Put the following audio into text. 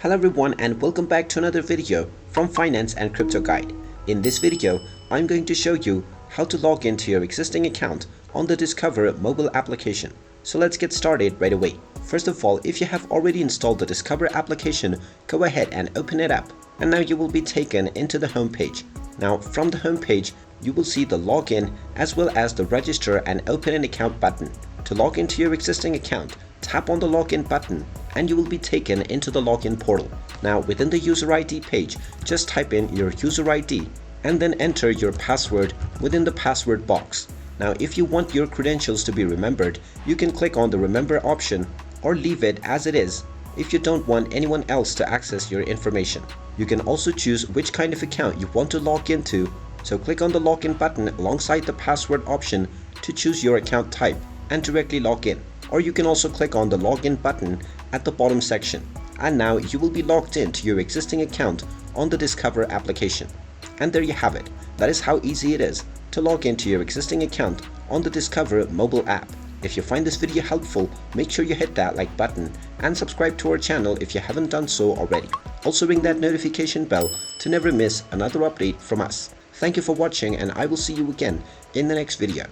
Hello everyone and welcome back to another video from Finance and Crypto Guide. In this video, I'm going to show you how to log into your existing account on the Discover mobile application. So let's get started right away. First of all, if you have already installed the Discover application, go ahead and open it up. And now you will be taken into the home page. Now from the home page, you will see the login as well as the register and open an account button. To log into your existing account, tap on the login button and you will be taken into the login portal. Now within the user ID page, just type in your user ID and then enter your password within the password box. Now if you want your credentials to be remembered, you can click on the remember option or leave it as it is if you don't want anyone else to access your information. You can also choose which kind of account you want to log into, so click on the login button alongside the password option to choose your account type and directly log in. Or you can also click on the login button at the bottom section. And now you will be logged into your existing account on the Discover application. And there you have it. That is how easy it is to log into your existing account on the Discover mobile app. If you find this video helpful, make sure you hit that like button and subscribe to our channel if you haven't done so already. Also ring that notification bell to never miss another update from us. Thank you for watching and I will see you again in the next video.